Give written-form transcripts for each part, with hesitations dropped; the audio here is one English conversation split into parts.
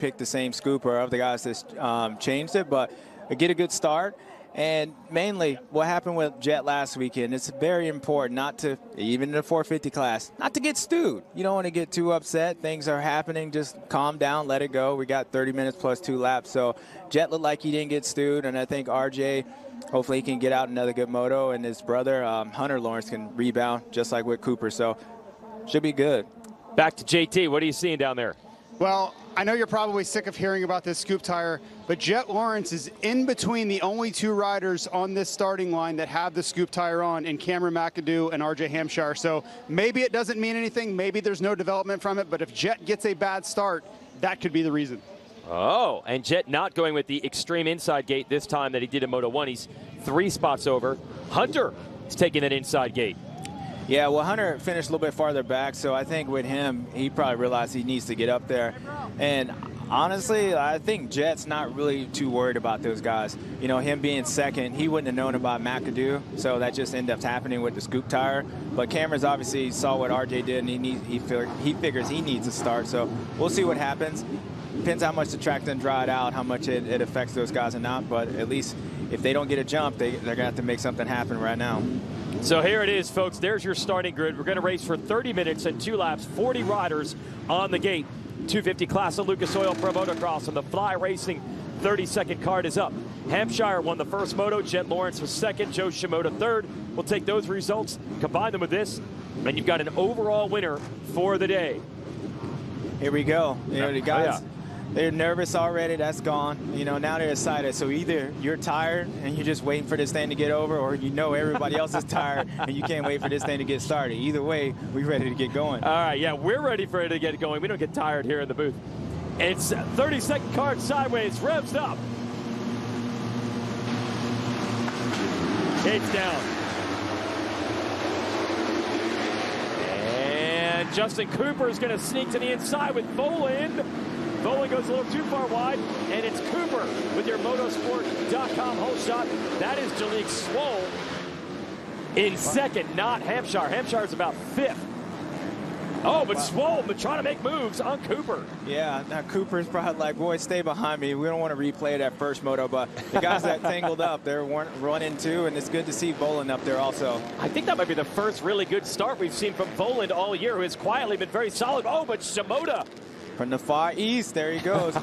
pick the same scoop or of the guys that changed it, but get a good start. And mainly what happened with Jett last weekend, it's very important not to, even in the 450 class, not to get stewed. You don't want to get too upset. Things are happening. Just calm down, let it go. We got 30 minutes plus 2 laps. So Jett looked like he didn't get stewed, and I think RJ, hopefully he can get out another good moto, and his brother, Hunter Lawrence, can rebound just like with Cooper. So should be good. Back to JT. What are you seeing down there? Well, I know you're probably sick of hearing about this scoop tire, but Jett Lawrence is in between the only 2 riders on this starting line that have the scoop tire on, in Cameron McAdoo and RJ Hampshire. So maybe it doesn't mean anything. Maybe there's no development from it. But if Jett gets a bad start, that could be the reason. Oh, and Jett not going with the extreme inside gate this time that he did in Moto 1. He's 3 spots over. Hunter is taking that inside gate. Yeah, well, Hunter finished a little bit farther back, so I think with him, he probably realized he needs to get up there. And honestly, I think Jett's not really too worried about those guys. You know, him being second, he wouldn't have known about McAdoo, so that just ended up happening with the scoop tire. But Cameron's obviously saw what RJ did, and he figures he needs to start. So we'll see what happens. Depends how much the track then dried out, how much it affects those guys or not. But at least if they don't get a jump, they're going to have to make something happen right now. So here it is, folks. There's your starting grid. We're going to race for 30 minutes and 2 laps, 40 riders on the gate. 250 class of Lucas Oil Pro Motocross, and the Fly Racing 30-second card is up. Hampshire won the first moto. Jett Lawrence was second. Joe Shimoda third. We'll take those results, combine them with this, and you've got an overall winner for the day. Here we go. You know, the guys, they're nervous already. That's gone. You know, now they're excited. So either you're tired and you're just waiting for this thing to get over, or you know everybody else is tired and you can't wait for this thing to get started. Either way, we're ready to get going. All right, yeah, we're ready for it to get going. We don't get tired here in the booth. It's 30-second card sideways, revs up. Gates down. And Justin Cooper is going to sneak to the inside with Voland. Voland goes a little too far wide, and it's Cooper with your motorsport.com whole shot. That is Jalik Swoll in second, not Hampshire. Hampshire is about 5th. Oh, but Swoll trying to make moves on Cooper. Yeah, now Cooper's probably like, boy, stay behind me. We don't want to replay that first moto, but the guys that tangled up, they're running too, and it's good to see Voland up there also. I think that might be the first really good start we've seen from Voland all year, who has quietly been very solid. Oh, but Shimoda. From the far east, there he goes.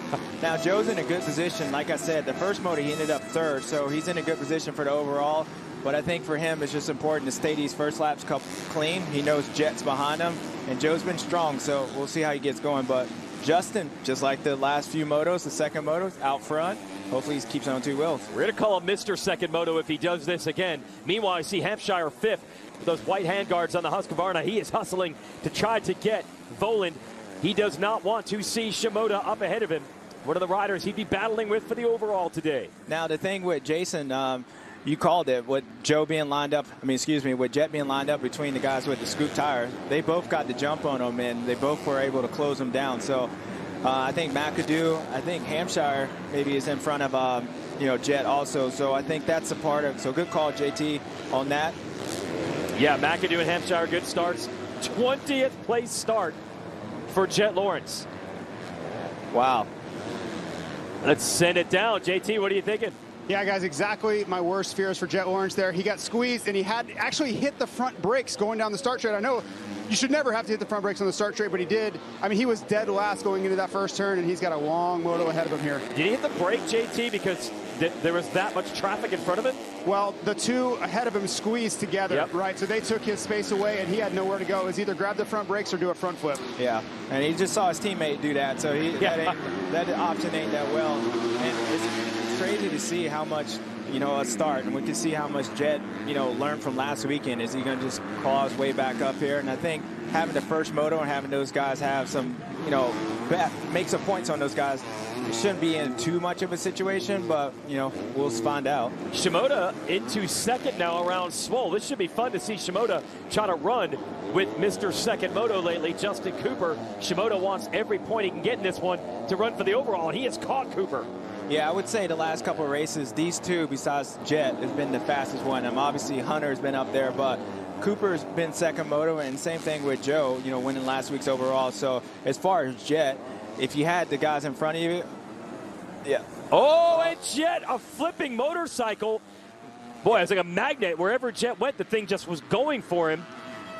Now, Joe's in a good position. Like I said, the first moto, he ended up 3rd, so he's in a good position for the overall. But I think for him, it's just important to stay these first laps clean. He knows Jett's behind him, and Joe's been strong, so we'll see how he gets going. But Justin, just like the last few motos, the second motos, out front. Hopefully he keeps on 2 wheels. We're going to call him Mr. Second Moto if he does this again. Meanwhile, I see Hampshire 5th. Those white handguards on the Husqvarna. He is hustling to try to get Voland. He does not want to see Shimoda up ahead of him. One of the riders he'd be battling with for the overall today. Now, the thing with Jason, you called it, with Joe being lined up, with Jett being lined up between the guys with the scoop tires, they both got the jump on them, and they both were able to close them down. So I think McAdoo, I think Hampshire maybe is in front of, Jett also. So I think that's a part of, so good call, JT, on that. Yeah, McAdoo and Hampshire, good starts. 20th place start for Jett Lawrence. Wow. Let's send it down. JT, what are you thinking? Yeah, guys, exactly my worst fears for Jett Lawrence there. He got squeezed, and he had actually hit the front brakes going down the start straight. I know you should never have to hit the front brakes on the start straight, but he did. I mean, he was dead last going into that first turn, and he's got a long moto ahead of him here. Did he hit the brake, JT, because there was that much traffic in front of him? Well, the 2 ahead of him squeezed together, right? So they took his space away, and he had nowhere to go. It was either grab the front brakes or do a front flip. Yeah, and he just saw his teammate do that, so that option ain't that well. And it's crazy to see how much, a start, and we can see how much Jett, learned from last weekend. Is he going to just claw his way back up here? And I think having the first moto and having those guys have some, make some points on those guys, it shouldn't be in too much of a situation, but, we'll find out. Shimoda into second now around Swoll. This should be fun to see Shimoda try to run with Mr. Second Moto lately, Justin Cooper. Shimoda wants every point he can get in this one to run for the overall, and he has caught Cooper. Yeah, I would say the last couple of races, these 2, besides Jett, has been the fastest one. Obviously, Hunter's been up there, but Cooper's been second moto, and same thing with Joe, winning last week's overall. So as far as Jett, if you had the guys in front of you, yeah. Oh, and Jett, a flipping motorcycle. Boy, it's like a magnet. Wherever Jett went, the thing just was going for him.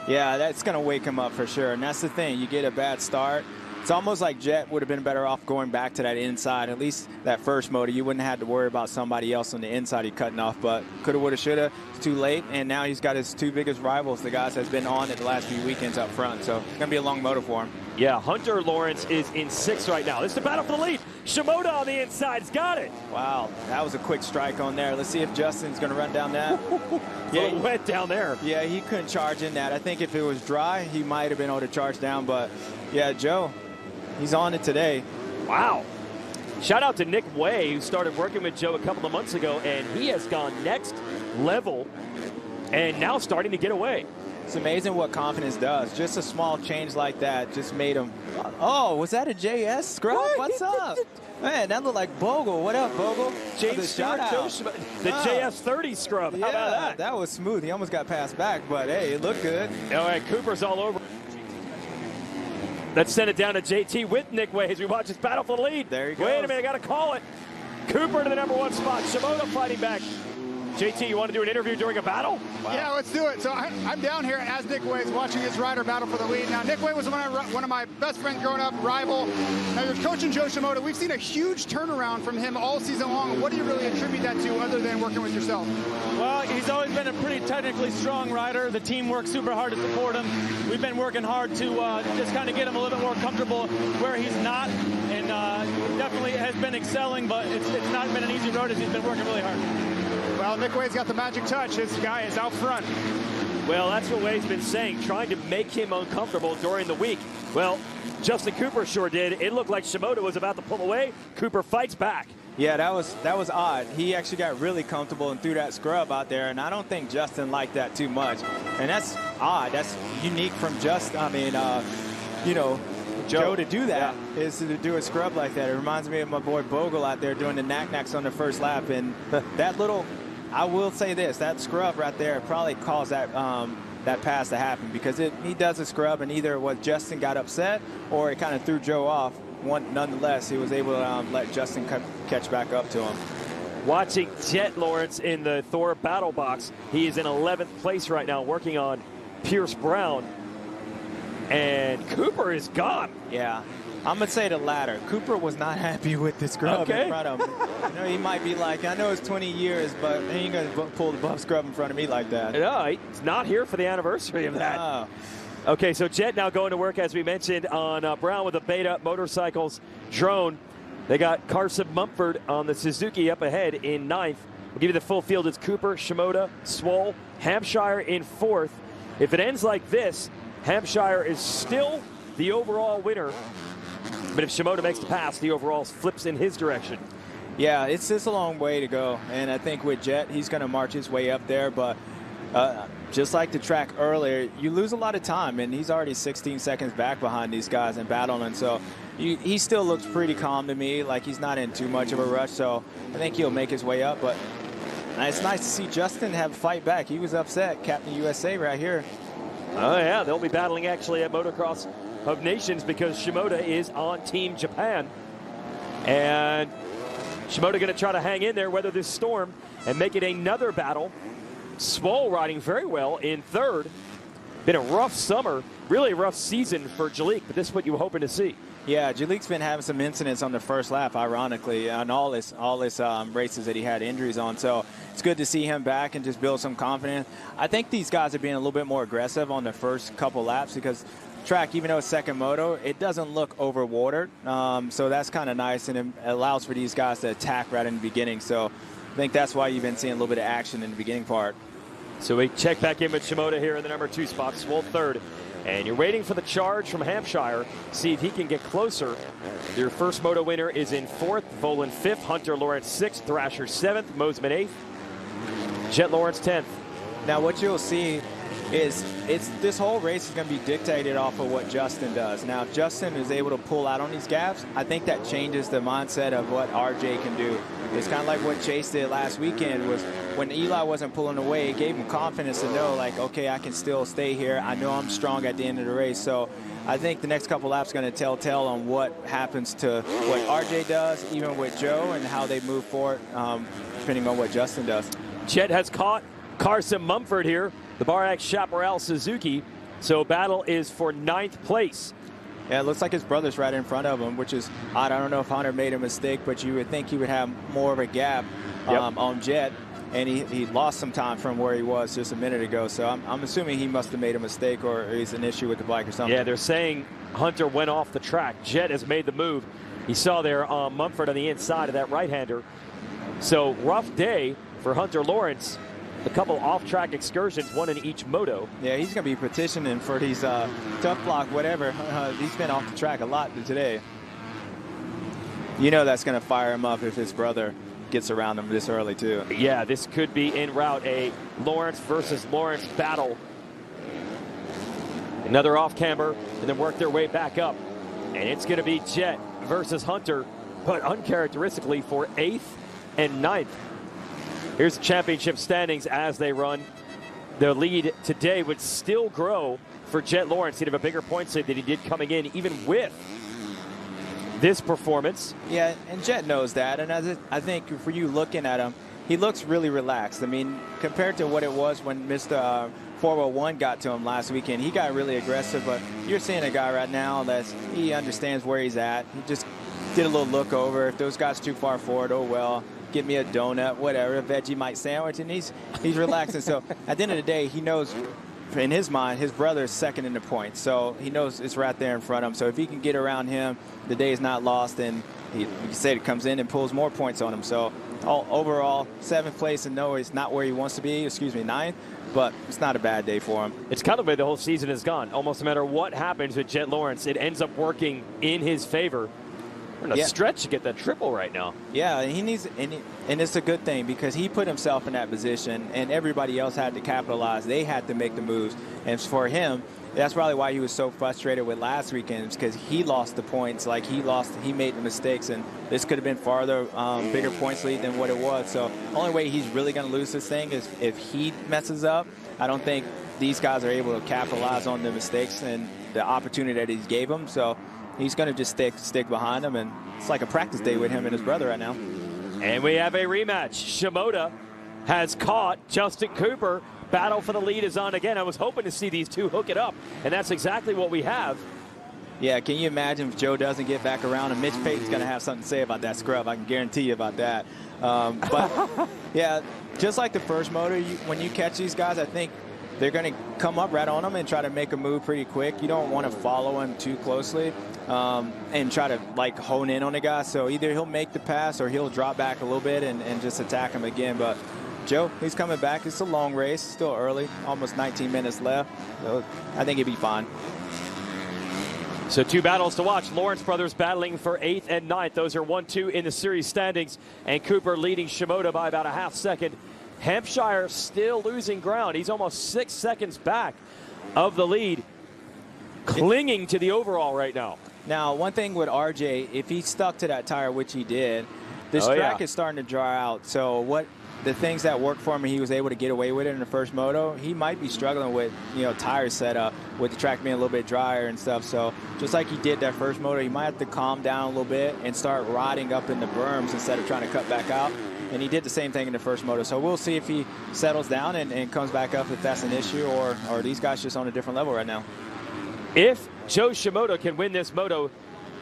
Yeah, that's going to wake him up for sure. And that's the thing. You get a bad start. It's almost like Jett would have been better off going back to that inside. At least that first motor, you wouldn't have to worry about somebody else on the inside he cutting off. But coulda, woulda, shoulda. It's too late. And now he's got his two biggest rivals, the guys that's been on it the last few weekends up front. So it's going to be a long moto for him. Yeah, Hunter Lawrence is in 6th right now. This is the battle for the lead. Shimoda on the inside. He's got it. Wow, that was a quick strike on there. Let's see if Justin's going to run down that. Yeah, he went down there. Yeah, he couldn't charge in that. I think if it was dry, he might have been able to charge down. But, yeah, Joe, he's on it today. Wow. Shout out to Nick Way, who started working with Joe a couple of months ago, and he has gone next level and now starting to get away. It's amazing what confidence does. Just a small change like that just made him. Oh, was that a JS scrub? What's up? Man, that looked like Bogle. What up, Bogle? James Stewart, the JS30 scrub. Yeah, how about that? That was smooth. He almost got passed back, but hey, it looked good. All right, Cooper's all over. Let's send it down to JT with Nick Way as we watch this battle for the lead. There he goes. Wait a minute, I got to call it. Cooper to the #1 spot. Shimoda fighting back. JT, you want to do an interview during a battle? Wow. Yeah, let's do it. So I'm down here as Nick Way is watching his rider battle for the lead. Now, Nick Way was one of my best friends growing up, rival. Now, you're coaching Joe Shimoda. We've seen a huge turnaround from him all season long. What do you really attribute that to other than working with yourself? Well, he's always been a pretty technically strong rider. The team works super hard to support him. We've been working hard to just kind of get him a little bit more comfortable where he's not. And definitely has been excelling, but it's not been an easy road as he's been working really hard. Well, Nick Way's got the magic touch. His guy is out front. Well, that's what Way's been saying, trying to make him uncomfortable during the week. Well, Justin Cooper sure did. It looked like Shimoda was about to pull away. Cooper fights back. Yeah, that was odd. He actually got really comfortable and threw that scrub out there, and I don't think Justin liked that too much. And that's odd. That's unique from Justin. I mean, you know, Joe to do that is to do a scrub like that. It reminds me of my boy Bogle out there doing the knack-knacks on the first lap. And that little, I will say this, that scrub right there probably caused that that pass to happen because he does a scrub and either what Justin got upset or it kind of threw Joe off. Nonetheless, he was able to let Justin catch back up to him. Watching Jett Lawrence in the Thor battle box. He is in 11th place right now working on Pierce Brown. And Cooper is gone. Yeah, I'm going to say the latter. Cooper was not happy with the scrub in front of him. You know, he might be like, I know it's 20 years, but he ain't going to pull the buff scrub in front of me like that. No, he's not here for the anniversary of that. No. Okay, so Jett now going to work, as we mentioned, on Brown with the Beta Motorcycles drone. They got Carson Mumford on the Suzuki up ahead in 9th. We'll give you the full field. It's Cooper, Shimoda, Swoll, Hampshire in 4th. If it ends like this, Hampshire is still the overall winner. But if Shimoda makes the pass, the overall flips in his direction. Yeah, it's just a long way to go. And I think with Jett, he's going to march his way up there. But just like the track earlier, you lose a lot of time. And he's already 16 seconds back behind these guys and battling. So he still looks pretty calm to me, like he's not in too much of a rush. So I think he'll make his way up. But it's nice to see Justin have a fight back. He was upset. Captain USA right here. Oh, yeah, they'll be battling actually at Motocross of Nations because Shimoda is on Team Japan. And Shimoda going to try to hang in there, weather this storm, and make it another battle. Swoll riding very well in 3rd. Been a rough summer, really a rough season for Jalik, but this is what you were hoping to see. Yeah, Jalik's been having some incidents on the first lap, ironically, on all his races that he had injuries on. So it's good to see him back and just build some confidence. I think these guys are being a little bit more aggressive on the first couple laps because track, even though it's second moto, it doesn't look overwatered. So that's kind of nice, and it allows for these guys to attack right in the beginning. So I think that's why you've been seeing a little bit of action in the beginning part. So we check back in with Shimoda here in the #2 spot, Swoll 3rd. And you're waiting for the charge from Hampshire. See if he can get closer. Your first moto winner is in 4th, Volan 5th, Hunter Lawrence 6th, Thrasher 7th, Mosman 8th, Jett Lawrence 10th. Now what you'll see is this whole race is going to be dictated off of what Justin does. Now if Justin is able to pull out on these gaps, I think that changes the mindset of what RJ can do. It's kind of like what Chase did last weekend was when Eli wasn't pulling away, it gave him confidence to know, like, okay, I can still stay here. I know I'm strong at the end of the race. So I think the next couple laps going to tell on what happens to what RJ does, even with Joe, and how they move forward, depending on what Justin does. Jett has caught Carson Mumford here, the Bar-X Chaparral Suzuki. So battle is for 9th place. Yeah, it looks like his brother's right in front of him, which is odd. I don't know if Hunter made a mistake, but you would think he would have more of a gap on Jett. And he lost some time from where he was just a minute ago. So I'm assuming he must have made a mistake, or he's an issue with the bike or something. Yeah, they're saying Hunter went off the track. Jett has made the move. He saw there Mumford on the inside of that right-hander. So rough day for Hunter Lawrence. A couple off-track excursions, one in each moto. Yeah, he's going to be petitioning for these tough block, whatever. He's been off the track a lot today. You know that's going to fire him up if his brother gets around him this early, too. Yeah, this could be en route, a Lawrence versus Lawrence battle. Another off-camber, and then work their way back up. And it's going to be Jett versus Hunter, but uncharacteristically for 8th and 9th. Here's the championship standings as they run. The lead today would still grow for Jett Lawrence. He'd have a bigger point lead than he did coming in, even with this performance. Yeah, and Jett knows that. And I think for you looking at him, he looks really relaxed. I mean, compared to what it was when Mr. 401 got to him last weekend, he got really aggressive. But you're seeing a guy right now he understands where he's at. He just did a little look over. If those guys too far forward, oh well. Give me a donut, whatever, a Vegemite sandwich, and he's relaxing. So at the end of the day, he knows in his mind his brother is second in the points. So he knows it's right there in front of him. So if he can get around him, the day is not lost, and he said it comes in and pulls more points on him. So overall, 7th place, and no, it's not where he wants to be. 9th, but it's not a bad day for him. It's kind of the way the whole season has gone. Almost no matter what happens with Jett Lawrence, it ends up working in his favor. We're in a stretch to get that triple right now. Yeah, he needs, and it's a good thing because he put himself in that position, and everybody else had to capitalize. They had to make the moves, and for him, that's probably why he was so frustrated with last weekend, because he lost the points. Like he made the mistakes, and this could have been farther, bigger points lead than what it was. So the only way he's really going to lose this thing is if he messes up. I don't think these guys are able to capitalize on the mistakes and the opportunity that he gave them. So he's going to just stick behind him, and it's like a practice day with him and his brother right now. And we have a rematch. Shimoda has caught Justin Cooper. Battle for the lead is on again. I was hoping to see these two hook it up, and that's exactly what we have. Yeah, can you imagine if Joe doesn't get back around, and Mitch Payton's going to have something to say about that scrub. I can guarantee you about that. But, yeah, just like the first motor, when you catch these guys, I think they're going to come up right on them and try to make a move pretty quick. You don't want to follow him too closely and try to, like, hone in on the guy. So either he'll make the pass or he'll drop back a little bit and just attack him again. But Joe, he's coming back. It's a long race, still early, almost 19 minutes left. So I think he'll be fine. So two battles to watch. Lawrence brothers battling for 8th and 9th. Those are 1-2 in the series standings. And Cooper leading Shimoda by about a half second. Hampshire still losing ground. He's almost 6 seconds back of the lead, clinging to the overall right now. Now, one thing with RJ, if he stuck to that tire, which he did, this track is starting to dry out. So the things that worked for him, he was able to get away with it in the first moto. He might be struggling with, tire setup with the track being a little bit drier and stuff. So just like he did that first moto, he might have to calm down a little bit and start riding up in the berms instead of trying to cut back out. And he did the same thing in the first moto. So we'll see if he settles down and comes back up if that's an issue, or are these guys just on a different level right now. If Joe Shimoda can win this moto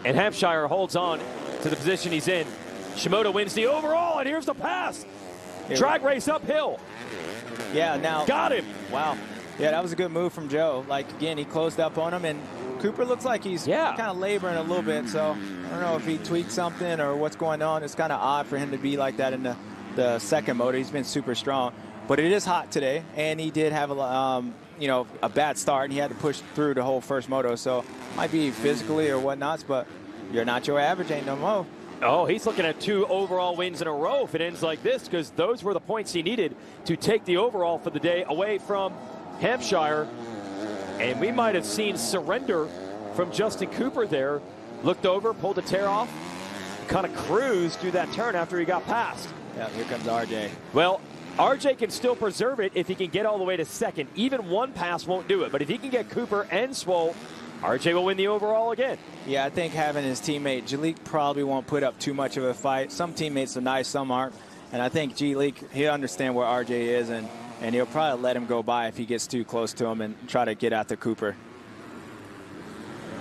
and Hampshire holds on to the position he's in, Shimoda wins the overall, and here's the pass. Drag race uphill. Yeah, now. Got him. Wow. Yeah, that was a good move from Joe. Like, again, he closed up on him, and Cooper looks like he's kind of laboring a little bit. So I don't know if he tweaked something or what's going on. It's kind of odd for him to be like that in the second motor. He's been super strong. But it is hot today, and he did have a bad start, and he had to push through the whole first moto. So might be physically or whatnots, but you're not your average, ain't no more. Oh, he's looking at 2 overall wins in a row if it ends like this, because those were the points he needed to take the overall for the day away from Hampshire. And we might have seen surrender from Justin Cooper there. Looked over, pulled the tear off, kind of cruised through that turn after he got past. Yeah, here comes RJ. Well, RJ can still preserve it if he can get all the way to second. Even one pass won't do it, but if he can get Cooper and Swoll RJ will win the overall again. Yeah, I think having his teammate, Jalik probably won't put up too much of a fight. Some teammates are nice, some aren't. And I think Jalik, he'll understand where RJ is, and he'll probably let him go by if he gets too close to him and try to get after Cooper.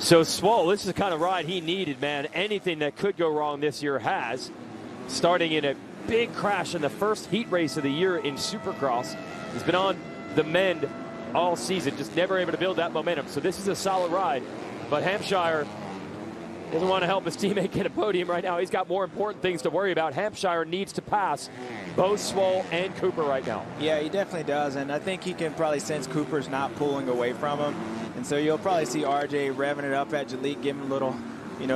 So Swole, this is the kind of ride he needed, man. Anything that could go wrong this year has. Starting in a big crash in the first heat race of the year in Supercross. He's been on the mend all season, just never able to build that momentum. So this is a solid ride. But Hampshire doesn't want to help his teammate get a podium right now. He's got more important things to worry about. Hampshire needs to pass both Swole and Cooper right now. Yeah, he definitely does. And I think he can probably sense Cooper's not pulling away from him. And so you'll probably see RJ revving it up at Jalik, give him a little,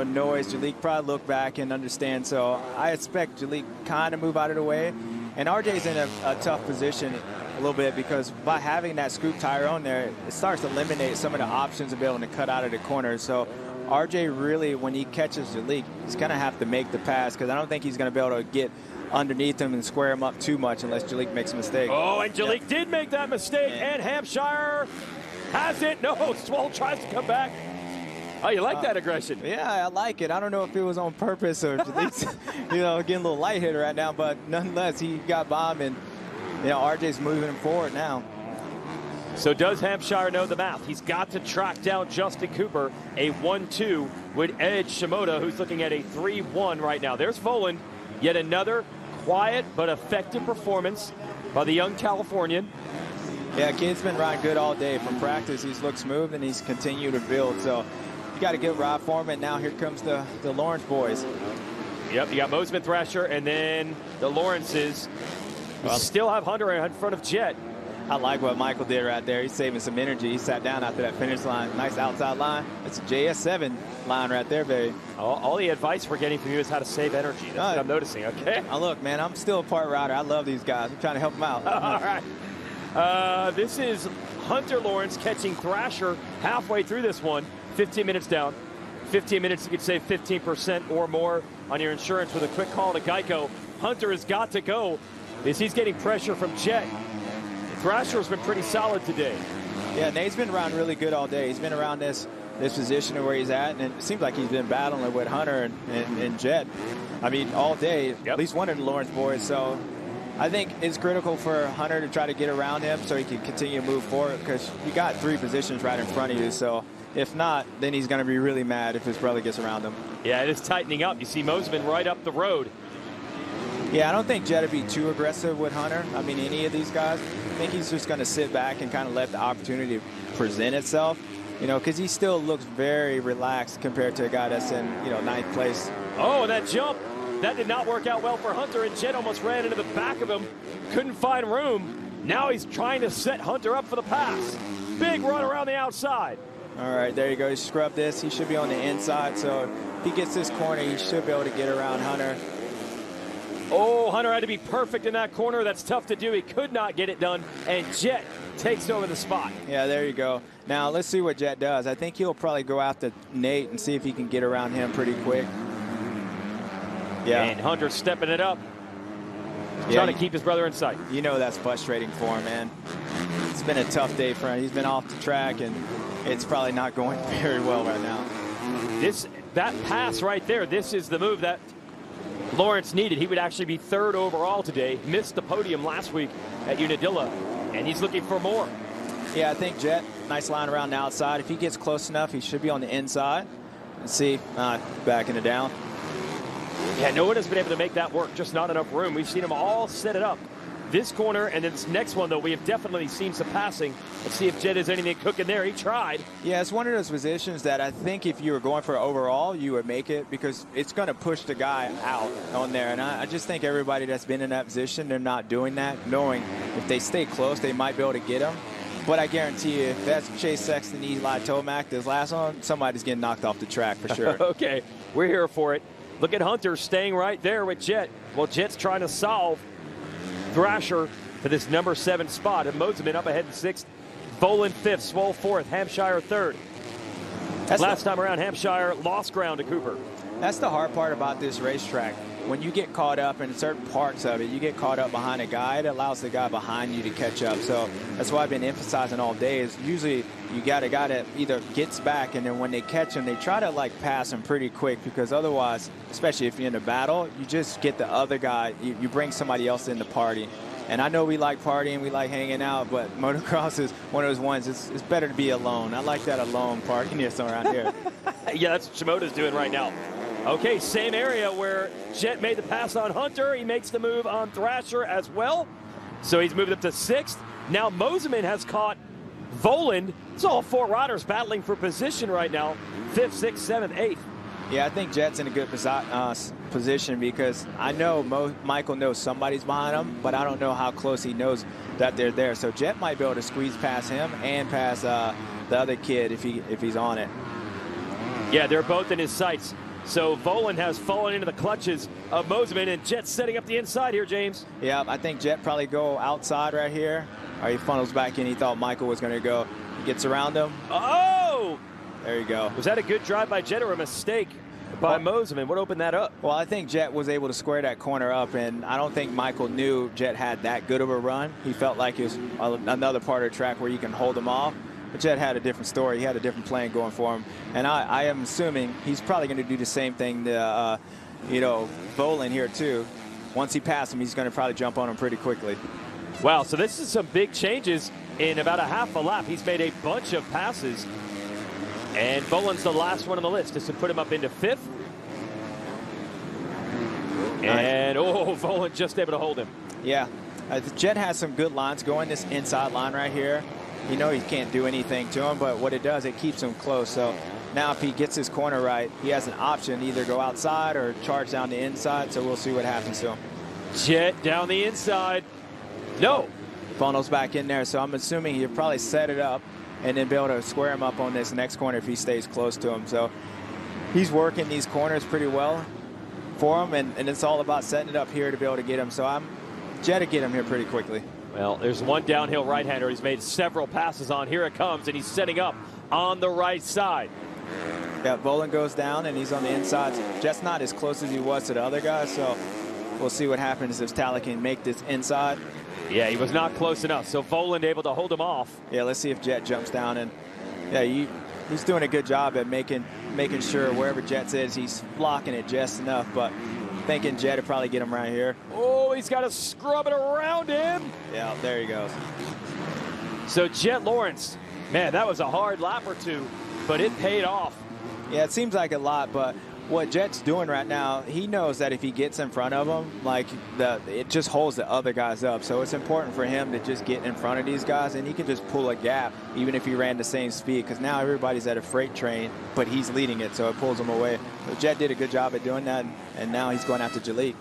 noise. Jalik probably look back and understand. So I expect Jalik kind of move out of the way. And RJ's in a tough position a little bit because by having that scoop tire on there, it starts to eliminate some of the options of being able to cut out of the corners. So RJ really, when he catches Jalik, he's going to have to make the pass because I don't think he's going to be able to get underneath him and square him up too much unless Jalik makes a mistake. Oh, and Jalik did make that mistake, and Hampshire has it. No, Swole tries to come back. Oh, you like that aggression? Yeah, I like it. I don't know if it was on purpose or Jalik's, getting a little light hitter right now, but nonetheless, he got bombed, and RJ's moving him forward now. So does Hampshire know the math? He's got to track down Justin Cooper. A 1-2 would edge Shimoda, who's looking at a 3-1 right now. There's Voland. Yet another quiet but effective performance by the young Californian. Yeah, kid's been riding good all day. From practice, he's looked smooth, and he's continued to build. So you got a good ride for him, and now here comes the Lawrence boys. Yep, you got Mosman, Thrasher, and then the Lawrences. We still have Hunter in front of Jett. I like what Michael did right there. He's saving some energy. He sat down after that finish line. Nice outside line. It's a JS7 line right there, baby. All the advice we're getting from you is how to save energy. That's what I'm noticing, okay? Look, man, I'm still a part rider. I love these guys. I'm trying to help them out. All right. This is Hunter Lawrence catching Thrasher halfway through this one. 15 minutes down. 15 minutes, you could save 15% or more on your insurance with a quick call to Geico. Hunter has got to go as he's getting pressure from Jett. Thrasher's been pretty solid today. Yeah, Nate's been around really good all day. He's been around this position where he's at, and it seems like he's been battling with Hunter and Jett. I mean, all day, at least one of the Lawrence boys. So I think it's critical for Hunter to try to get around him so he can continue to move forward because you got 3 positions right in front of you. So if not, then he's going to be really mad if his brother gets around him. Yeah, it is tightening up. You see Mosman right up the road. Yeah, I don't think Jett would be too aggressive with Hunter. I mean, any of these guys. I think he's just going to sit back and kind of let the opportunity present itself, because he still looks very relaxed compared to a guy that's in, 9th place. Oh, and that jump, that did not work out well for Hunter, and Jett almost ran into the back of him. Couldn't find room. Now he's trying to set Hunter up for the pass. Big run around the outside. All right, there you go. He scrubbed this. He should be on the inside, so if he gets this corner, he should be able to get around Hunter. Oh, Hunter had to be perfect in that corner. That's tough to do. He could not get it done, and Jett takes over the spot. Yeah, there you go. Now, let's see what Jett does. I think he'll probably go after Nate and see if he can get around him pretty quick. Yeah. And Hunter stepping it up. Trying to keep his brother in sight. That's frustrating for him, man. It's been a tough day for him. He's been off the track, and it's probably not going very well right now. That pass right there, this is the move that Lawrence needed. He would actually be 3rd overall today. Missed the podium last week at Unadilla, and he's looking for more. Yeah, I think Jett, nice line around the outside. If he gets close enough, he should be on the inside. Let's see, backing it down. Yeah, no one has been able to make that work. Just not enough room. We've seen them all set it up. This corner and then this next one, though, we have definitely seen some passing. Let's see if Jett has anything cooking there. He tried. Yeah, it's one of those positions that I think if you were going for overall, you would make it because it's going to push the guy out on there. And I just think everybody that's been in that position, they're not doing that, knowing if they stay close, they might be able to get him. But I guarantee you, if that's Chase Sexton, Eli Tomac, this last one, somebody's getting knocked off the track for sure. Okay, we're here for it. Look at Hunter staying right there with Jett. Well, Jett's trying to solve Thrasher for this number 7 spot. And Mosman up ahead in 6th. Voland 5th. Swole 4th. Hampshire 3rd. Last time around, Hampshire lost ground to Cooper. That's the hard part about this racetrack. when you get caught up in certain parts of it, you get caught up behind a guy, it allows the guy behind you to catch up. So that's why I've been emphasizing all day is usually you got a guy that either gets back, and then when they catch him, they try to like pass him pretty quick, because otherwise, especially if you're in a battle, you just get the other guy, you bring somebody else in the party. And I know we like partying, we like hanging out, but motocross is one of those ones, it's better to be alone. I like that alone partying around here. Yeah, that's what Shimoda's doing right now. Okay, same area where Jett made the pass on Hunter. He makes the move on Thrasher as well. So he's moved up to 6th. Now Moseman has caught Voland. It's all 4 riders battling for position right now. 5th, 6th, 7th, 8th. Yeah, I think Jett's in a good position, because I know Michael knows somebody's behind him, but I don't know how close he knows that they're there. So Jett might be able to squeeze past him and past the other kid if he's on it. Yeah, they're both in his sights. So Voland has fallen into the clutches of Moseman, and Jett's setting up the inside here, James. Yeah, I think Jett probably go outside right here, or he funnels back in. He thought Michael was going to go. He gets around him. Oh! There you go. Was that a good drive by Jett or a mistake by Moseman? What opened that up? Well, I think Jett was able to square that corner up, and I don't think Michael knew Jett had that good of a run. He felt like it was another part of the track where you can hold him off. But Jett had a different story. He had a different plan going for him. And I am assuming he's probably going to do the same thing to, Voland here, too. Once he passes him, he's going to probably jump on him pretty quickly. Wow, so this is some big changes in about a half a lap. He's made a bunch of passes. And Voland's the last one on the list, just to put him up into 5th. And, Voland just able to hold him. Yeah, Jett has some good lines going, this inside line right here. You know he can't do anything to him, but what it does, it keeps him close. So now if he gets his corner right, he has an option, either go outside or charge down the inside. So we'll see what happens to him. Jett down the inside. No. Funnels back in there. So I'm assuming he'll probably set it up and then be able to square him up on this next corner if he stays close to him. So he's working these corners pretty well for him, and it's all about setting it up here to be able to get him. So Jett to get him here pretty quickly. Well, there's one downhill right-hander he's made several passes on. Here it comes, and he's setting up on the right side. Yeah, Voland goes down, and he's on the inside. Jett's not as close as he was to the other guys, so we'll see what happens if Tally can make this inside. Yeah, he was not close enough, so Voland able to hold him off. Yeah, let's see if Jett jumps down. And yeah, he's doing a good job at making sure wherever Jett is, he's blocking it just enough, but thinking Jett would probably get him right here. Oh, he's got to scrub it around him. Yeah, there he goes. So Jett Lawrence, man, that was a hard lap or two, but it paid off. Yeah, it seems like a lot, but what Jett's doing right now, he knows that if he gets in front of him, it just holds the other guys up. So it's important for him to just get in front of these guys, and he can just pull a gap even if he ran the same speed, because now everybody's at a freight train, but he's leading it, so it pulls him away. So Jett did a good job at doing that, and now he's going after Jalek.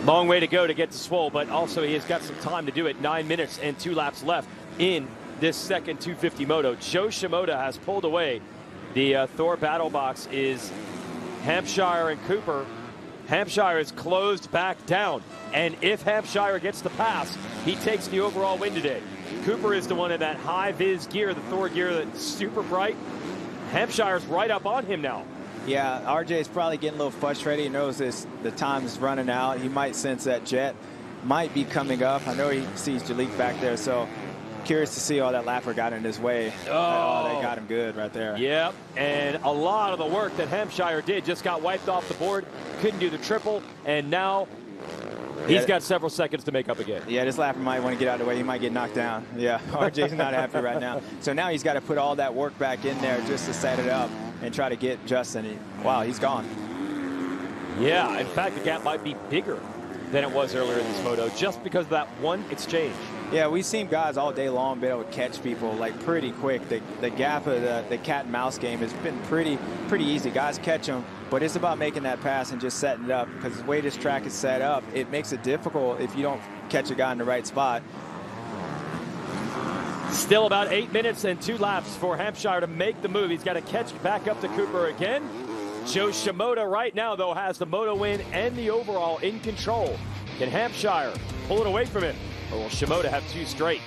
Long way to go to get to Swole, but also he has got some time to do it. 9 minutes and 2 laps left in this second 250 moto. Joe Shimoda has pulled away. The Thor battle box is Hampshire and Cooper. Hampshire is closed back down, and if Hampshire gets the pass, he takes the overall win today. Cooper is the one in that high-vis gear, the Thor gear that's super bright. Hampshire's right up on him now. Yeah, RJ is probably getting a little frustrated. He knows the time is running out. He might sense that Jett might be coming up. I know he sees Jalek back there, so curious to see all that lapper got in his way. Oh, they got him good right there. Yep, and a lot of the work that Hampshire did just got wiped off the board. Couldn't do the triple, and now he's got several seconds to make up again. Yeah, this lapper might want to get out of the way. He might get knocked down. Yeah, RJ's not happy right now. So now he's got to put all that work back in there just to set it up and try to get Justin. Wow, he's gone. Yeah, in fact, the gap might be bigger than it was earlier in this moto just because of that one exchange. Yeah, we've seen guys all day long be able to catch people like pretty quick. The gap of the cat and mouse game has been pretty easy. Guys catch them, but it's about making that pass and just setting it up, because the way this track is set up, it makes it difficult if you don't catch a guy in the right spot. Still about 8 minutes and 2 laps for Hampshire to make the move. He's got to catch back up to Cooper again. Joe Shimoda right now, though, has the moto win and the overall in control. Can Hampshire pull it away from him, or will Shimoda have 2 straight?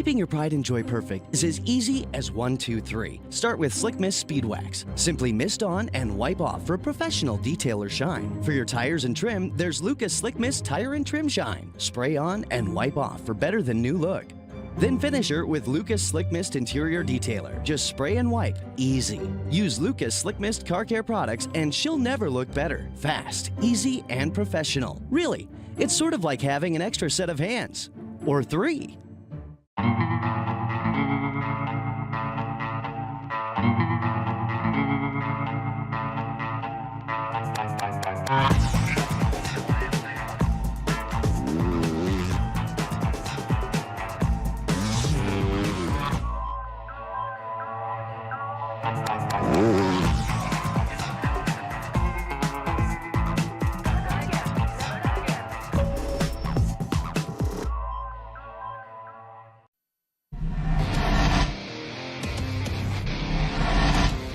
Keeping your pride and joy perfect is as easy as 1, 2, 3. Start with Slick Mist Speed Wax. Simply mist on and wipe off for a professional detailer shine. For your tires and trim, there's Lucas Slick Mist Tire and Trim Shine. Spray on and wipe off for better than new look. Then finish her with Lucas Slick Mist Interior Detailer. Just spray and wipe. Easy. Use Lucas Slick Mist Car Care products and she'll never look better. Fast, easy, and professional. Really, it's sort of like having an extra set of hands. Or 3.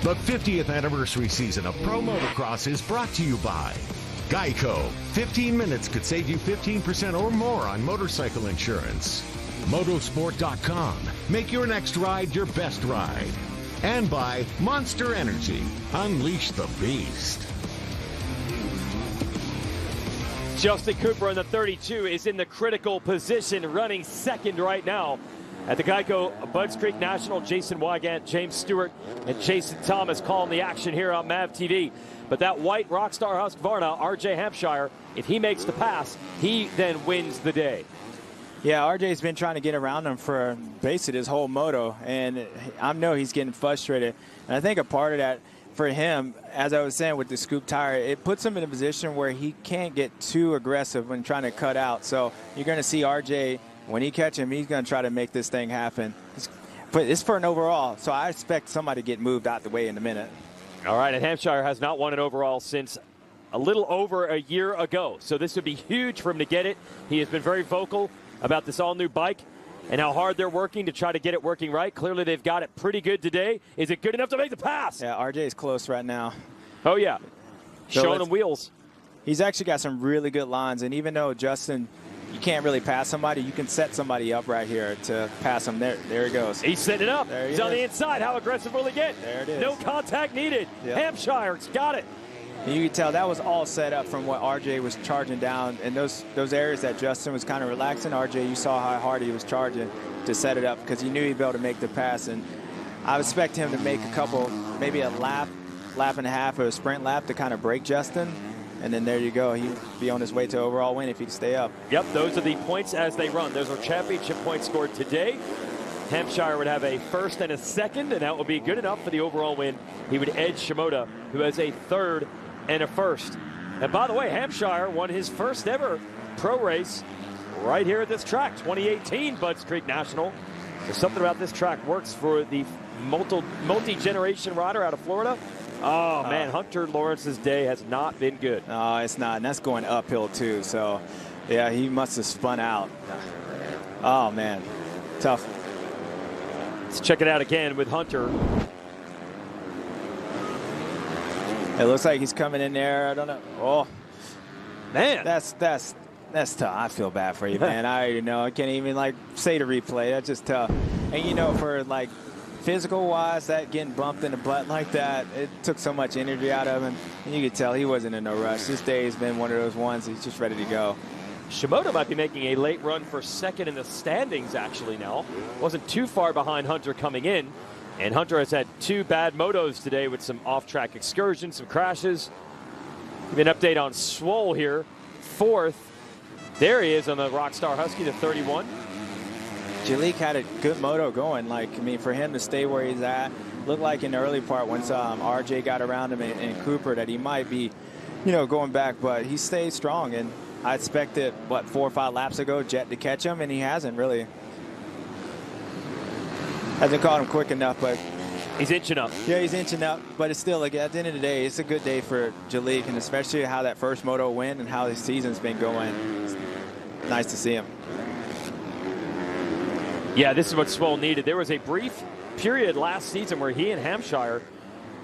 The 50th anniversary season of Pro Motocross is brought to you by Geico. 15 minutes could save you 15% or more on motorcycle insurance. Motosport.com. Make your next ride your best ride. And by Monster Energy. Unleash the beast. Justin Cooper in the 32 is in the critical position, running second right now. At the Geico Budds Creek National, Jason Wygant, James Stewart, and Jason Thomas calling the action here on MAV TV. But that white Rockstar Husqvarna, RJ Hampshire, if he makes the pass, he then wins the day. Yeah, RJ's been trying to get around him for basically his whole moto, and I know he's getting frustrated. And I think a part of that for him, as I was saying with the scoop tire, it puts him in a position where he can't get too aggressive when trying to cut out. So you're going to see RJ, when he catch him, he's going to try to make this thing happen. It's for an overall, so I expect somebody to get moved out the way in a minute. All right, and Hampshire has not won an overall since a little over a year ago. So this would be huge for him to get it. He has been very vocal about this all-new bike and how hard they're working to try to get it working right. Clearly they've got it pretty good today. Is it good enough to make the pass? Yeah, RJ is close right now. Oh, yeah. So showing him wheels. He's actually got some really good lines, and even though Justin, you can't really pass somebody, you can set somebody up right here to pass him. There he goes. He's setting it up. He's on the inside. How aggressive will he get? There it is. No contact needed. Yep. Hampshire's got it. And you can tell that was all set up from what RJ was charging down. And those areas that Justin was kind of relaxing, RJ, you saw how hard he was charging to set it up because he knew he'd be able to make the pass. And I expect him to make a couple, maybe a lap and a half or a sprint lap to kind of break Justin. And then there you go. He'd be on his way to overall win if he'd stay up. Yep, those are the points as they run. Those are championship points scored today. Hampshire would have a first and a second, and that would be good enough for the overall win. He would edge Shimoda, who has a third and a first. And by the way, Hampshire won his first ever pro race right here at this track, 2018 Budds Creek National. There's something about this track works for the multi-generation rider out of Florida. Oh, man, Hunter Lawrence's day has not been good. No, it's not, and that's going uphill, too. So, yeah, he must have spun out. Oh, man, tough. Let's check it out again with Hunter. It looks like he's coming in there. I don't know. Oh, man, that's tough. I feel bad for you, man. I already know. I can't even say the replay. That's just tough. And you know, for physical-wise, that getting bumped in the butt like that, it took so much energy out of him. And you could tell he wasn't in no rush. This day has been one of those ones he's just ready to go. Shimoda might be making a late run for second in the standings actually now. Wasn't too far behind Hunter coming in. And Hunter has had 2 bad motos today with some off-track excursions, some crashes. Give me an update on Swole here. 4th. There he is on the Rockstar Husky, the 31. Jalik had a good moto going. For him to stay where he's at, looked like in the early part once RJ got around him and Cooper that he might be, going back. But he stayed strong, and I expected, 4 or 5 laps ago, Jett to catch him, and he hasn't really. Hasn't caught him quick enough, but he's inching up. Yeah, he's inching up, but it's still, at the end of the day, it's a good day for Jalik, and especially how that first moto win and how his season's been going. It's nice to see him. Yeah, this is what Swole needed. There was a brief period last season where he and Hampshire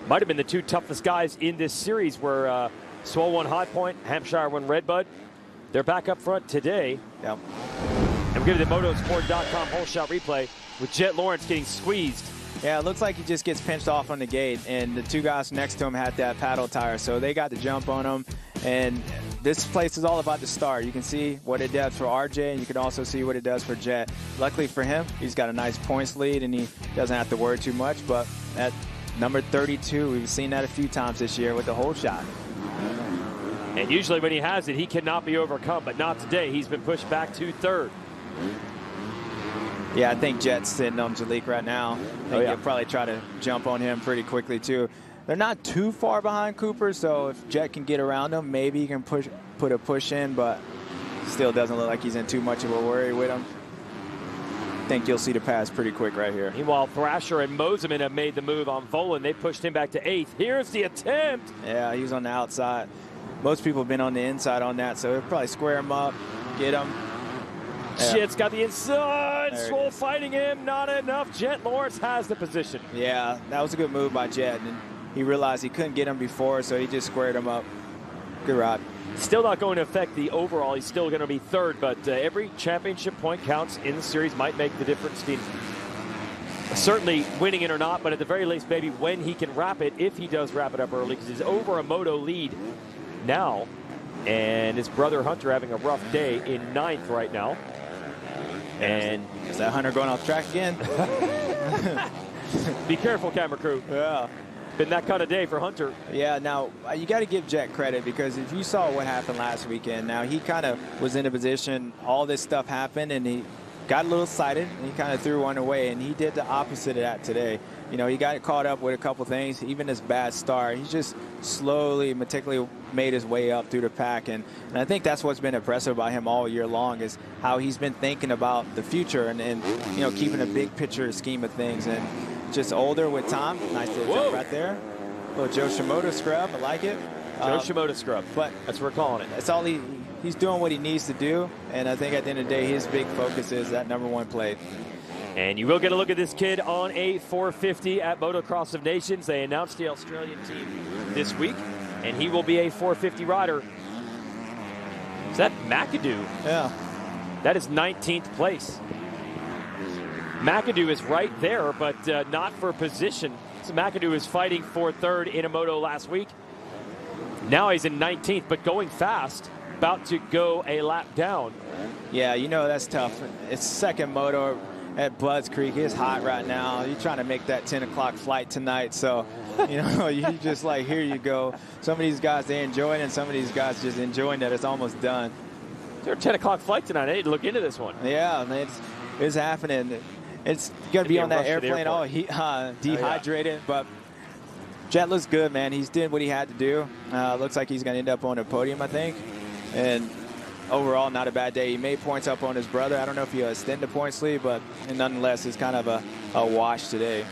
might have been the 2 toughest guys in this series, where Swole won High Point, Hampshire won Redbud. They're back up front today. Yep. And we'll give you the motosport.com whole shot replay with Jett Lawrence getting squeezed. Yeah, it looks like he just gets pinched off on the gate, and the two guys next to him had that paddle tire, so they got the jump on him. And this place is all about the start. You can see what it does for RJ, and you can also see what it does for Jett. Luckily for him, he's got a nice points lead, and he doesn't have to worry too much. But at number 32, we've seen that a few times this year with the whole shot. And usually when he has it, he cannot be overcome, but not today. He's been pushed back to third. Yeah, I think Jett's sitting on Jalek right now. I think he'll probably try to jump on him pretty quickly, too. They're not too far behind Cooper, so if Jett can get around him, maybe he can put a push in, but still doesn't look like he's in too much of a worry with him. I think you'll see the pass pretty quick right here. Meanwhile, Thrasher and Moseman have made the move on Volan. They pushed him back to 8th. Here's the attempt. Yeah, he was on the outside. Most people have been on the inside on that, so he'll probably square him up, get him. Yeah. Jett's got the inside. Swole fighting him. Not enough. Jett Lawrence has the position. Yeah, that was a good move by Jett. And he realized he couldn't get him before, so he just squared him up. Good ride. Still not going to affect the overall. He's still going to be third, but every championship point counts in the series, might make the difference. Certainly winning it or not, but at the very least, maybe when he can wrap it, if he does wrap it up early, because he's over a Moto lead now. And his brother Hunter having a rough day in 9th right now. And is that Hunter going off track again? Be careful, camera crew. Yeah. Been that kind of day for Hunter. Yeah, now you got to give Jett credit, because if you saw what happened last weekend, now he kind of was in a position, all this stuff happened, and he got a little excited, and he kind of threw one away, and he did the opposite of that today. You know, he got caught up with a couple things, even his bad start. He just slowly, meticulously made his way up through the pack, and I think that's what's been impressive about him all year long, is how he's been thinking about the future and you know, keeping a big picture scheme of things, and just older with time. Nice little jump right there. Little Joe Shimoda scrub, I like it. Joe Shimoda scrub, but that's what we're calling it. That's all he's doing what he needs to do, and I think at the end of the day, his big focus is that #1 plate. And you will get a look at this kid on a 450 at Motocross of Nations. They announced the Australian team this week, and he will be a 450 rider. Is that McAdoo? Yeah. That is 19th place. McAdoo is right there, but not for position. So McAdoo is fighting for third in a Moto last week. Now he's in 19th, but going fast, about to go a lap down. Yeah, you know, that's tough. It's second Moto at Budds Creek. It's hot right now. You're trying to make that 10 o'clock flight tonight, so you know, you just like, here you go. Some of these guys, they enjoy it, and some of these guys just enjoying that it's almost done. There's a 10 o'clock flight tonight. I need to look into this one. Yeah, man, it's happening. It's going to be on that airplane all dehydrated, but Jett looks good, man. He's did what he had to do. Looks like he's going to end up on a podium, I think. And overall, not a bad day. He made points up on his brother. I don't know if he'll extend the points lead, but nonetheless, it's kind of a wash today.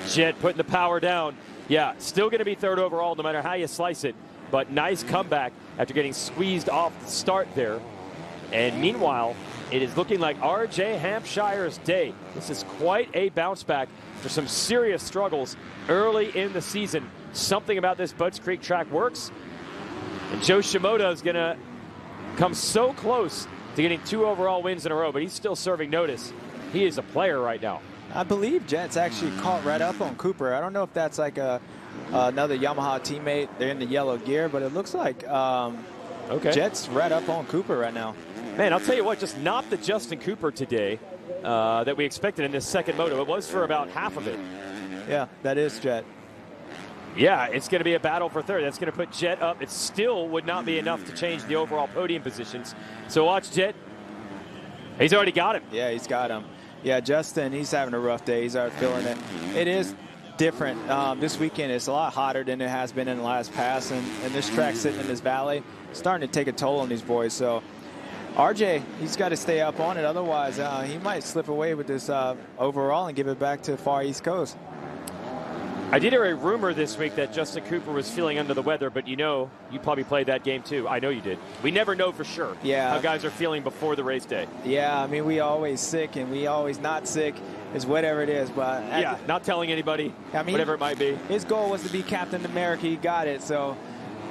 Jett putting the power down. Yeah, still going to be third overall no matter how you slice it. But nice comeback after getting squeezed off the start there. And meanwhile, it is looking like RJ Hampshire's day. This is quite a bounce back for some serious struggles early in the season. Something about this Budds Creek track works. And Joe Shimoda is going to come so close to getting 2 overall wins in a row, but he's still serving notice. He is a player right now. I believe Jett's actually caught right up on Cooper. I don't know if that's like another Yamaha teammate. They're in the yellow gear, but it looks like Jett's right up on Cooper right now. Man, I'll tell you what, just not the Justin Cooper today that we expected in this second Moto. It was for about half of it. Yeah, that is Jett. Yeah, it's going to be a battle for third. That's going to put Jett up. It still would not be enough to change the overall podium positions. So watch Jett. He's already got him. Yeah, he's got him. Yeah, Justin, he's having a rough day. He's already feeling it. It is different. This weekend it's a lot hotter than it has been in the last pass, and this track sitting in this valley starting to take a toll on these boys. So RJ, he's got to stay up on it. Otherwise, he might slip away with this overall and give it back to Far East Coast. I did hear a rumor this week that Justin Cooper was feeling under the weather, but you know, you probably played that game too. I know you did. We never know for sure how guys are feeling before the race day. Yeah, I mean, we always sick and we always not sick. It's whatever it is. But yeah, not telling anybody, I mean, whatever it might be. His goal was to be Captain America. He got it. So,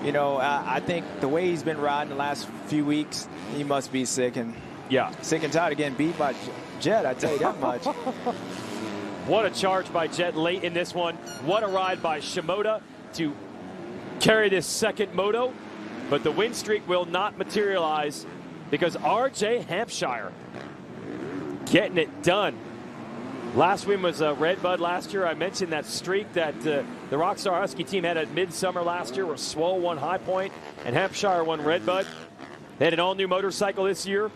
you know, I think the way he's been riding the last few weeks, he must be sick. And Yeah. Sick and tired of getting beat by Jett, I tell you that much. What a charge by Jett late in this one. What a ride by Shimoda to carry this second moto. But the win streak will not materialize because RJ Hampshire getting it done. Last win was Redbud last year. I mentioned that streak that the Rockstar Husky team had at Midsummer last year where Swole won High Point and Hampshire won Redbud. They had an all-new motorcycle this year.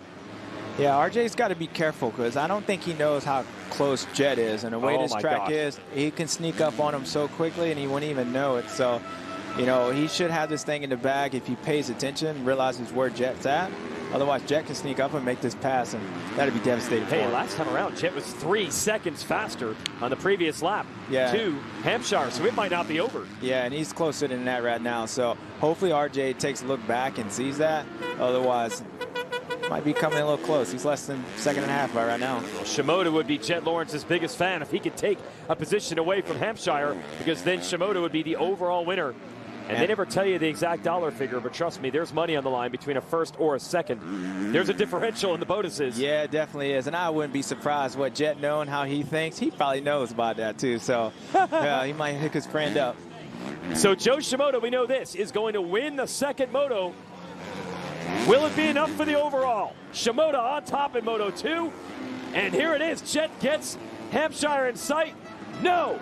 Yeah, RJ's got to be careful because I don't think he knows how close Jett is. And the way this track is, he can sneak up on him so quickly and he wouldn't even know it. So, you know, he should have this thing in the bag if he pays attention, realizes where Jett's at. Otherwise, Jett can sneak up and make this pass, and that'd be devastating for him. Last time around, Jett was 3 seconds faster on the previous lap to Hampshire, so it might not be over. Yeah, and he's closer than that right now. So hopefully RJ takes a look back and sees that. Otherwise, might be coming a little close. He's less than second and a half right now. Well, Shimoda would be Jett Lawrence's biggest fan if he could take a position away from Hampshire, because then Shimoda would be the overall winner. And they never tell you the exact dollar figure, but trust me, there's money on the line between a first or a second. There's a differential in the bonuses. Yeah, it definitely is. And I wouldn't be surprised what Jett knowing how he thinks. He probably knows about that too. So yeah, he might hook his friend up. So Joe Shimoda, we know this, is going to win the second moto. Will it be enough for the overall? Shimoda on top in Moto 2. And here it is. Jett gets Hampshire in sight. No.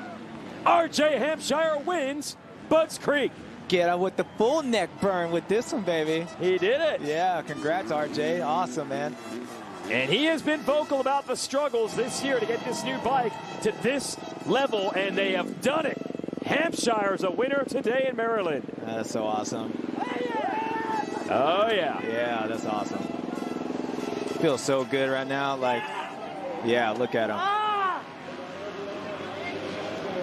RJ Hampshire wins Budds Creek. Get out with the full neck burn with this one, baby. He did it. Yeah, congrats, RJ. Awesome, man. And he has been vocal about the struggles this year to get this new bike to this level, and they have done it. Hampshire's a winner today in Maryland. That's so awesome. Oh, yeah. Yeah, that's awesome. Feels so good right now. Like, yeah, look at him.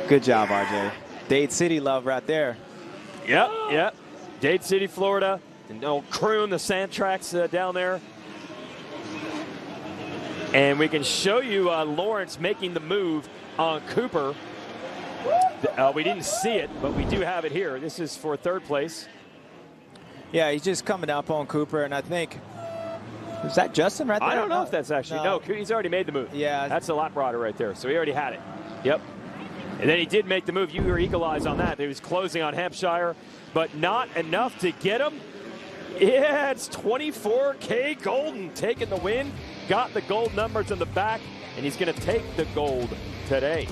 Good job, RJ. Dade City love right there. Yep. Dade City, Florida. And old Croon, the sand tracks down there. And we can show you Lawrence making the move on Cooper. We didn't see it, but we do have it here. This is for third place. Yeah, he's just coming up on Cooper, and I think, is that Justin right there? I don't know if that's actually, no, he's already made the move. Yeah. That's a lap rider right there, so he already had it. Yep. And then he did make the move. You were equalized on that. He was closing on Hampshire, but not enough to get him. Yeah, it's 24K Golden taking the win. Got the gold numbers in the back, and he's going to take the gold today.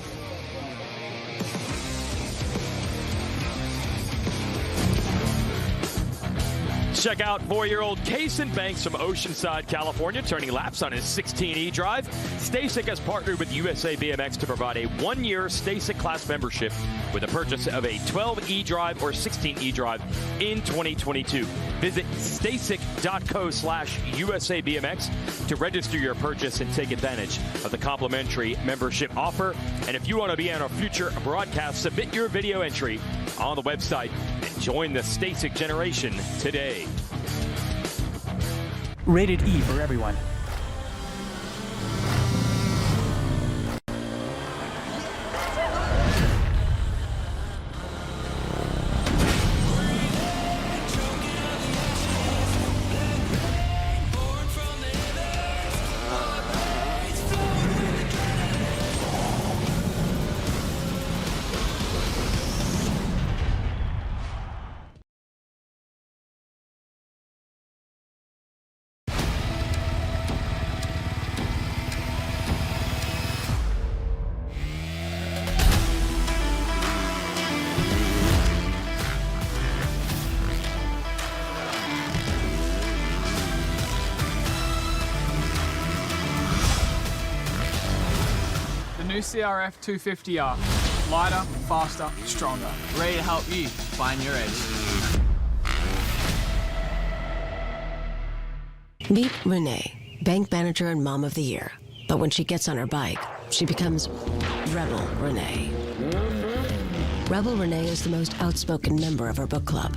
Check out 4-year-old Kason Banks from Oceanside, California, turning laps on his 16 e-drive. STACYC has partnered with USA BMX to provide a 1-year STACYC class membership with a purchase of a 12 e-drive or 16 e-drive in 2022. Visit stacyc.co/USA BMX to register your purchase and take advantage of the complimentary membership offer. And if you want to be on a future broadcast, submit your video entry on the website and join the STACYC generation today. Rated E for everyone. New CRF 250R. Lighter, faster, stronger. Ready to help you find your edge. Meet Renee, bank manager and mom of the year. But when she gets on her bike, she becomes Rebel Renee. Rebel Renee is the most outspoken member of her book club.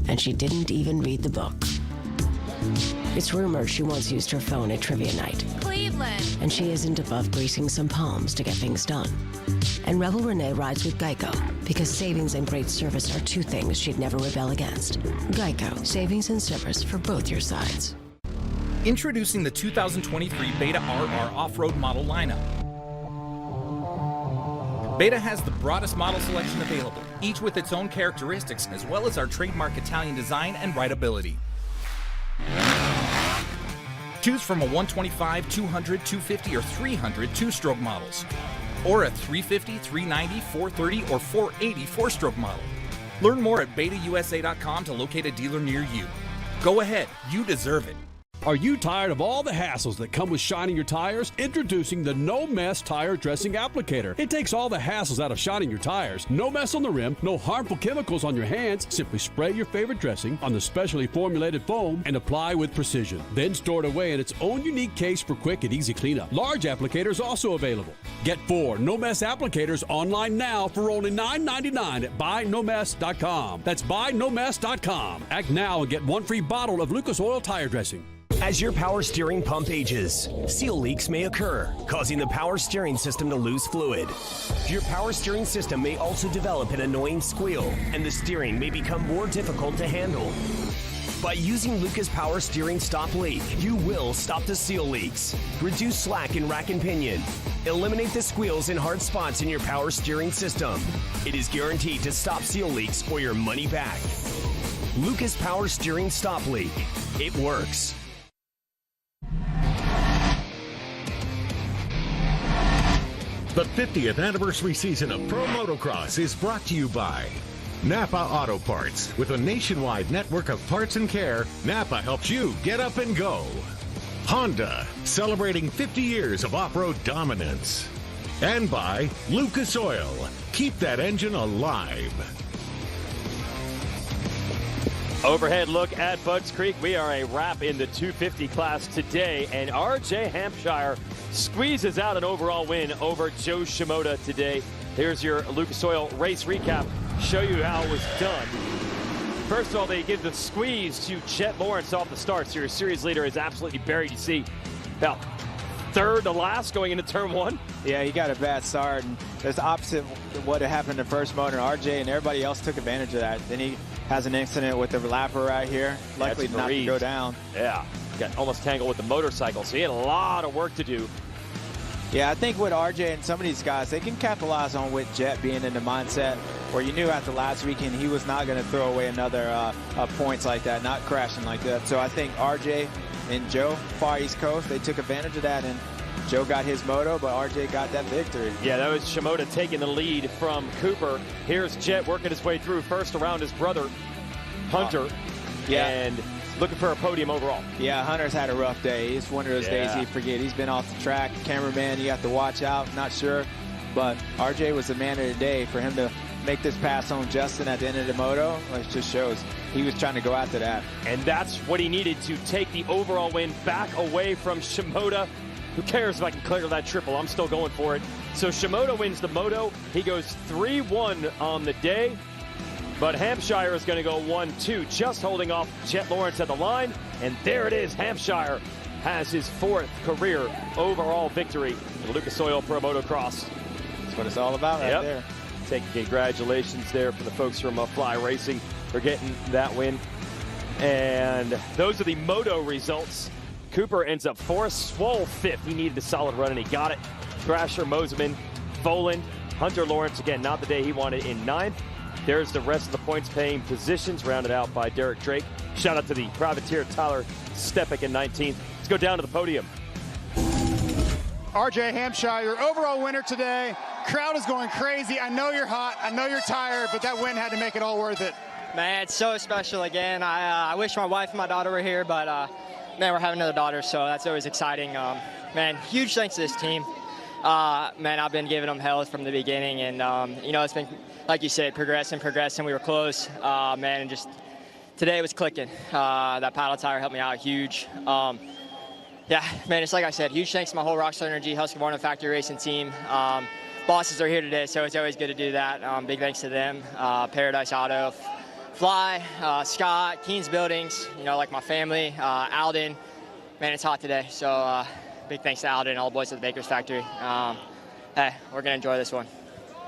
And she didn't even read the book. It's rumored she once used her phone at trivia night. Cleveland. And she isn't above greasing some palms to get things done. And Rebel Renee rides with Geico because savings and great service are two things she'd never rebel against. Geico, savings and service for both your sides. Introducing the 2023 Beta RR off-road model lineup. Beta has the broadest model selection available, each with its own characteristics, as well as our trademark Italian design and rideability. Choose from a 125, 200, 250, or 300 two-stroke models, or a 350, 390, 430, or 480 four-stroke model. Learn more at betausa.com to locate a dealer near you. Go ahead, you deserve it. Are you tired of all the hassles that come with shining your tires? Introducing the No Mess Tire Dressing Applicator. It takes all the hassles out of shining your tires. No mess on the rim, no harmful chemicals on your hands. Simply spray your favorite dressing on the specially formulated foam and apply with precision. Then store it away in its own unique case for quick and easy cleanup. Large applicators also available. Get 4 No Mess applicators online now for only $9.99 at buynomess.com. That's buynomess.com. Act now and get 1 free bottle of Lucas Oil Tire Dressing. As your power steering pump ages, seal leaks may occur, causing the power steering system to lose fluid. Your power steering system may also develop an annoying squeal, and the steering may become more difficult to handle. By using Lucas Power Steering Stop Leak, you will stop the seal leaks, reduce slack in rack and pinion, eliminate the squeals and hard spots in your power steering system. It is guaranteed to stop seal leaks or your money back. Lucas Power Steering Stop Leak. It works. The 50th anniversary season of Pro Motocross is brought to you by Napa Auto Parts. With a nationwide network of parts and care, Napa helps you get up and go. Honda, celebrating 50 years of off-road dominance. And by Lucas Oil. Keep that engine alive. Overhead look at Budds Creek. We are a wrap in the 250 class today, and RJ Hampshire squeezes out an overall win over Joe Shimoda today. Here's your Lucas Oil race recap. Show you how it was done. First of all, they give the squeeze to Jett Lawrence off the start. So your series leader is absolutely buried. You see about third to last going into turn 1. Yeah, he got a bad start, and that's the opposite of what happened in the first motor. RJ and everybody else took advantage of that. Then he has an incident with the lapper right here, likely not to go down. Yeah, got almost tangled with the motorcycle, so he had a lot of work to do. Yeah, I think with RJ and some of these guys, they can capitalize on with Jett being in the mindset where you knew after last weekend he was not going to throw away another points like that, not crashing like that. So I think RJ and Joe, Far East Coast, they took advantage of that, and Joe got his moto, but RJ got that victory. Yeah, that was Shimoda taking the lead from Cooper. Here's Jett working his way through first around his brother, Hunter, and looking for a podium overall. Yeah, Hunter's had a rough day. It's one of those days you forget. He's been off the track. Cameraman, you have to watch out. Not sure. But RJ was the man of the day. For him to make this pass on Justin at the end of the moto, it just shows he was trying to go after that. And that's what he needed to take the overall win back away from Shimoda. Who cares if I can clear that triple? I'm still going for it. So Shimoda wins the moto. He goes 3-1 on the day. But Hampshire is going to go 1-2, just holding off Jett Lawrence at the line. And there it is. Hampshire has his 4th career overall victory in the Lucas Oil Pro Motocross. That's what it's all about right there. Take congratulations there for the folks from Fly Racing for getting that win. And those are the moto results. Cooper ends up 4th, Swole 5th. He needed a solid run, and he got it. Thrasher, Moseman, Voland, Hunter Lawrence, again, not the day he wanted, in 9th. There's the rest of the points-paying positions, rounded out by Derek Drake. Shout out to the privateer Tyler Stepik in 19th. Let's go down to the podium. RJ Hampshire, your overall winner today. Crowd is going crazy. I know you're hot. I know you're tired, but that win had to make it all worth it. Man, it's so special again. I wish my wife and my daughter were here, but man, we're having another daughter, so that's always exciting. Man, huge thanks to this team. Man, I've been giving them hell from the beginning, and you know, it's been, like you said, progressing. We were close, man, and just today it was clicking. That paddle tire helped me out huge. Yeah, man, it's like I said, huge thanks to my whole Rockstar Energy Husqvarna factory racing team. Bosses are here today, so it's always good to do that. Big thanks to them. Paradise Auto, Fly, Scott, Keen's Buildings, you know, like my family, Alden. Man, it's hot today, so big thanks to Alden and all the boys at the Baker's factory. Hey, we're going to enjoy this one.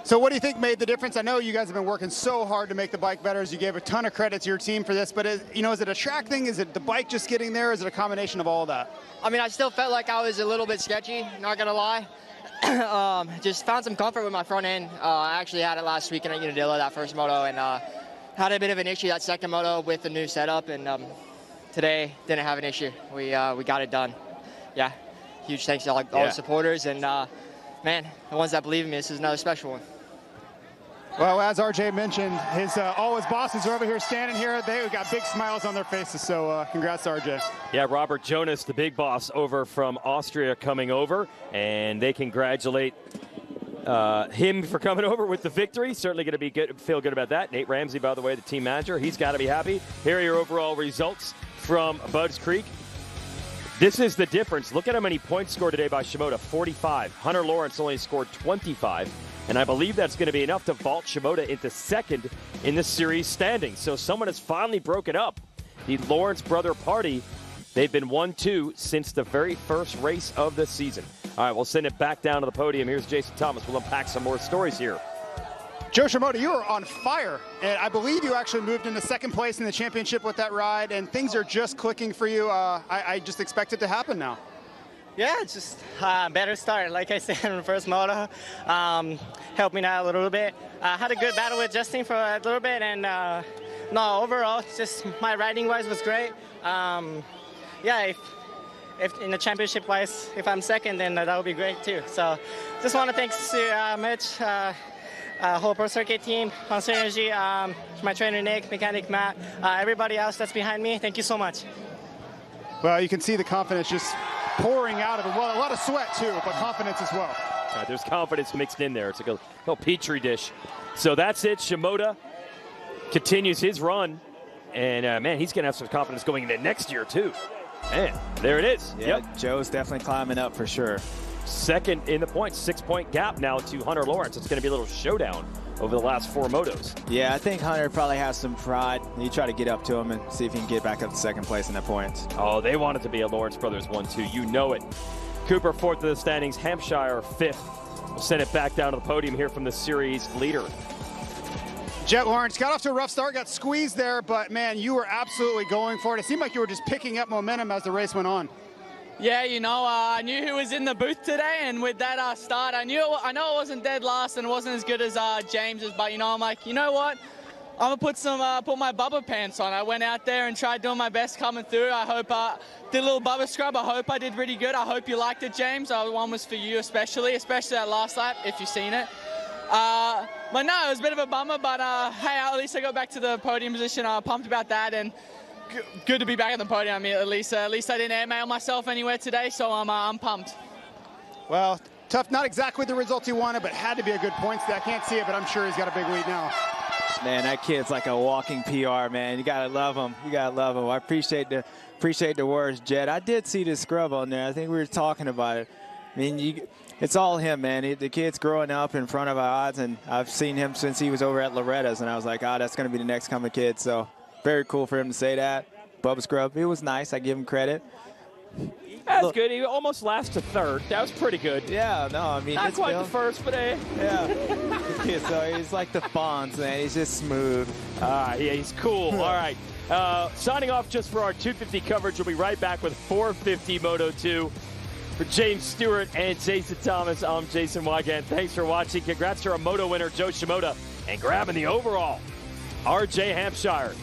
So what do you think made the difference? I know you guys have been working so hard to make the bike better, as you gave a ton of credit to your team for this, but is it a track thing? Is it the bike just getting there? Is it a combination of all of that? I mean, I still felt like I was a little bit sketchy, not gonna lie. Just found some comfort with my front end. I actually had it last week in Unadilla, that first moto, and had a bit of an issue that second moto with the new setup, and today didn't have an issue. We got it done. Yeah, huge thanks to all the supporters, and man, the ones that believe in me, this is another special one. Well, as RJ mentioned, all his bosses are over here standing here. They got big smiles on their faces, so congrats to RJ. Yeah, Robert Jonas, the big boss over from Austria, coming over, and they congratulate him for coming over with the victory. Certainly going to be good, feel good about that. Nate Ramsey, by the way, the team manager, he's got to be happy. Here are your overall results from Budds Creek. This is the difference. Look at how many points scored today by Shimoda, 45. Hunter Lawrence only scored 25. And I believe that's going to be enough to vault Shimoda into second in the series standings. So someone has finally broken up the Lawrence brother party. They've been 1-2 since the very first race of the season. All right, we'll send it back down to the podium. Here's Jason Thomas. We'll unpack some more stories here. Joe Shimoda, you are on fire. And I believe you actually moved into second place in the championship with that ride, and things are just clicking for you. I just expect it to happen now. Yeah, it's just better start. Like I said in the first moto, helped me out a little bit. I had a good battle with Justin for a little bit, and no, overall, it's just my riding-wise was great. Yeah, if in the championship-wise, if I'm second, then that would be great too. So, just want to thank Mitch, whole Pro Circuit team, Monster Energy, my trainer Nick, mechanic Matt, everybody else that's behind me. Thank you so much. Well, you can see the confidence just pouring out of it. Well, a lot of sweat too, but confidence as well. There's confidence mixed in there. It's like a little petri dish. So that's it. Shimoda continues his run. And, man, he's going to have some confidence going into next year, too. Man, there it is. Yeah, yep. Joe's definitely climbing up for sure. Second in the points, 6-point gap now to Hunter Lawrence. It's going to be a little showdown over the last 4 motos. Yeah, I think Hunter probably has some pride. You try to get up to him and see if he can get back up to second place in the points. Oh, they want it to be a Lawrence Brothers 1-2. You know it. Cooper, 4th of the standings. Hampshire, 5th. We'll send it back down to the podium here from the series leader. Jett Lawrence got off to a rough start, got squeezed there, but, man, you were absolutely going for it. It seemed like you were just picking up momentum as the race went on. Yeah, I knew who was in the booth today, and with that start, I know it wasn't dead last and it wasn't as good as James's, but, I'm like, you know what? I'm going to put my Bubba pants on. I went out there and tried doing my best coming through. I hope did a little Bubba scrub. I hope I did pretty good. I hope you liked it, James. One was for you especially that last lap, if you've seen it. But no, it was a bit of a bummer, but hey, at least I got back to the podium position. I'm pumped about that, and good to be back on the podium. I mean, at least I didn't airmail myself anywhere today, so I'm pumped. Well, tough, not exactly the results he wanted, but had to be a good points day. I can't see it, but I'm sure he's got a big lead now. Man, that kid's like a walking PR, man. You gotta love him. You gotta love him. I appreciate the words, Jett. I did see the scrub on there. I think we were talking about it. I mean, it's all him, man. The kid's growing up in front of our eyes, and I've seen him since he was over at Loretta's, and I was like, that's going to be the next coming kid. So very cool for him to say that. Bubba Scrub, it was nice. I give him credit. That's good. He almost last to third. That was pretty good. Yeah, no, I mean, not quite the first, but yeah. So he's like the Fonz, man. He's just smooth. Yeah, he's cool. All right. Signing off just for our 250 coverage. We'll be right back with 450 Moto 2. For James Stewart and Jason Thomas, I'm Jason Wygant. Thanks for watching. Congrats to our Moto winner, Joe Shimoda, and grabbing the overall, RJ Hampshire.